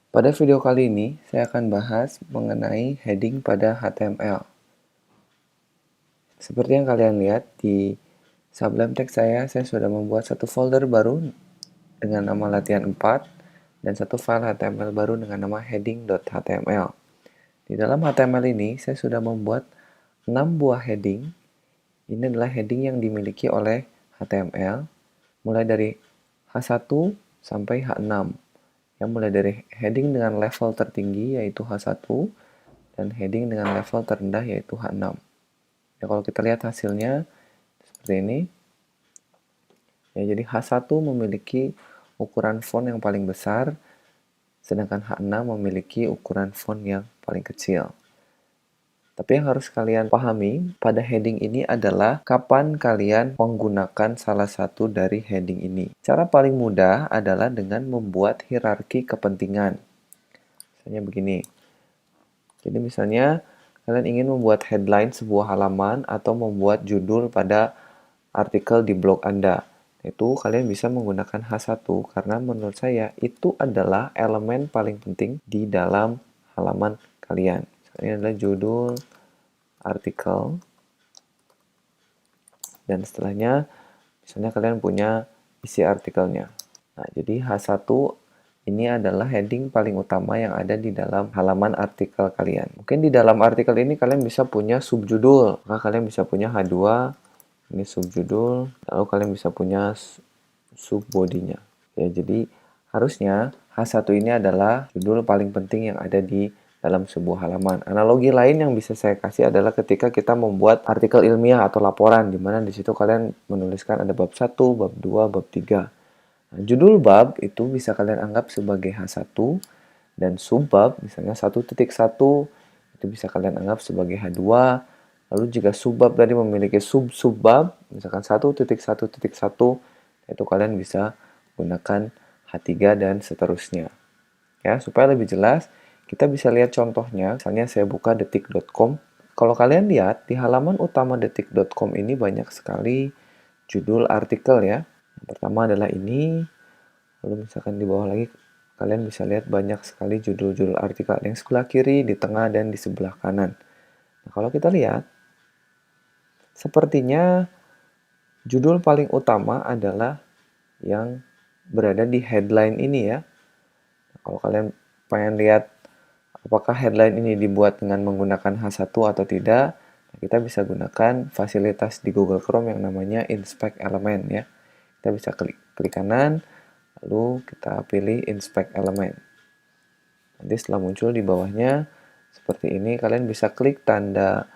Pada video kali ini, saya akan bahas mengenai heading pada HTML. Seperti yang kalian lihat di Sublime Text saya sudah membuat satu folder baru dengan nama latihan 4 dan satu file HTML baru dengan nama heading.html. Di dalam HTML ini, saya sudah membuat 6 buah heading. Ini adalah heading yang dimiliki oleh HTML, mulai dari H1 sampai H6. Yang mulai dari heading dengan level tertinggi yaitu H1 dan heading dengan level terendah yaitu H6. Ya, kalau kita lihat hasilnya seperti ini. Ya, jadi H1 memiliki ukuran font yang paling besar, sedangkan H6 memiliki ukuran font yang paling kecil. Tapi yang harus kalian pahami pada heading ini adalah kapan kalian menggunakan salah satu dari heading ini. Cara paling mudah adalah dengan membuat hierarki kepentingan. Misalnya begini. Jadi misalnya kalian ingin membuat headline sebuah halaman atau membuat judul pada artikel di blog Anda. Itu kalian bisa menggunakan H1 karena menurut saya itu adalah elemen paling penting di dalam halaman kalian. Ini adalah judul artikel dan setelahnya misalnya kalian punya isi artikelnya. Nah, jadi H1 ini adalah heading paling utama yang ada di dalam halaman artikel kalian. Mungkin di dalam artikel ini kalian bisa punya subjudul. Maka kalian bisa punya H2, ini subjudul, lalu kalian bisa punya subbodinya. Ya, jadi harusnya H1 ini adalah judul paling penting yang ada di dalam sebuah halaman. Analogi lain yang bisa saya kasih adalah ketika kita membuat artikel ilmiah atau laporan, di mana di situ kalian menuliskan ada bab 1, bab 2, bab 3. Nah, judul bab itu bisa kalian anggap sebagai H1 dan subbab misalnya 1.1 itu bisa kalian anggap sebagai H2. Lalu jika subbab tadi memiliki sub-subbab misalkan 1.1.1 itu kalian bisa gunakan H3 dan seterusnya. Ya, supaya lebih jelas, kita bisa lihat contohnya. Misalnya saya buka detik.com. Kalau kalian lihat di halaman utama detik.com ini banyak sekali judul artikel ya. Yang pertama adalah ini. Lalu misalkan di bawah lagi kalian bisa lihat banyak sekali judul-judul artikel yang sebelah kiri, di tengah dan di sebelah kanan. Nah, kalau kita lihat sepertinya judul paling utama adalah yang berada di headline ini ya. Kalau kalian pengen lihat apakah headline ini dibuat dengan menggunakan H1 atau tidak, kita bisa gunakan fasilitas di Google Chrome yang namanya Inspect Element ya. Kita bisa klik kanan, lalu kita pilih Inspect Element. Nanti setelah muncul di bawahnya seperti ini, kalian bisa klik tanda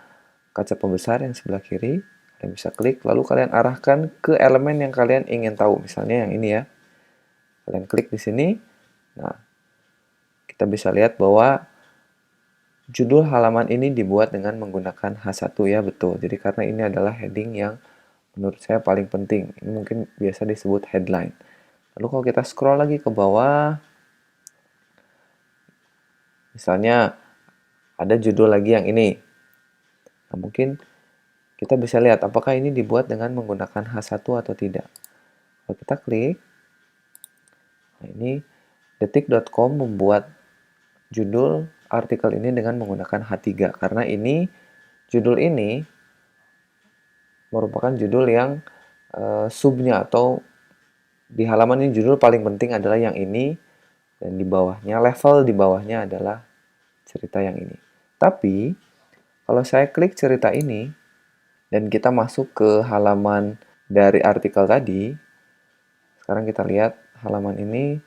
kaca pembesar yang sebelah kiri. Kalian bisa klik, lalu kalian arahkan ke elemen yang kalian ingin tahu. Misalnya yang ini ya. Kalian klik di sini. Nah, kita bisa lihat bahwa judul halaman ini dibuat dengan menggunakan H1 ya, betul. Jadi karena ini adalah heading yang menurut saya paling penting. Ini mungkin biasa disebut headline. Lalu kalau kita scroll lagi ke bawah, misalnya ada judul lagi yang ini. Nah, mungkin kita bisa lihat apakah ini dibuat dengan menggunakan H1 atau tidak. Kalau kita klik, nah ini detik.com membuat judul artikel ini dengan menggunakan H3 karena ini judul ini merupakan judul yang subnya atau di halaman ini judul paling penting adalah yang ini dan di bawahnya level di bawahnya adalah cerita yang ini. Tapi kalau saya klik cerita ini dan kita masuk ke halaman dari artikel tadi, sekarang kita lihat halaman ini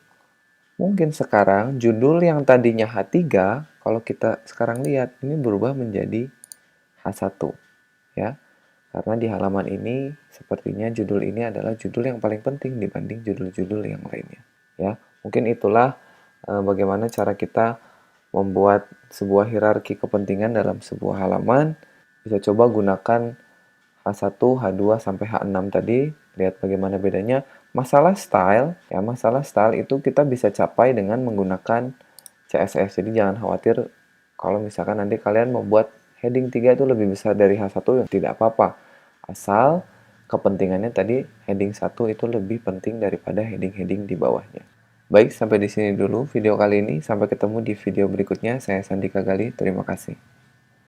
mungkin sekarang judul yang tadinya H3 kalau kita sekarang lihat ini berubah menjadi H1 ya. Karena di halaman ini sepertinya judul ini adalah judul yang paling penting dibanding judul-judul yang lainnya. Ya, mungkin itulah bagaimana cara kita membuat sebuah hierarki kepentingan dalam sebuah halaman. Bisa coba gunakan H1, H2 sampai H6 tadi, lihat bagaimana bedanya. Masalah style, ya masalah style itu kita bisa capai dengan menggunakan CSS. Jadi jangan khawatir kalau misalkan nanti kalian membuat heading 3 itu lebih besar dari H1 yang tidak apa-apa. Asal kepentingannya tadi heading 1 itu lebih penting daripada heading-heading di bawahnya. Baik, sampai di sini dulu video kali ini. Sampai ketemu di video berikutnya. Saya Sandika Gali, terima kasih.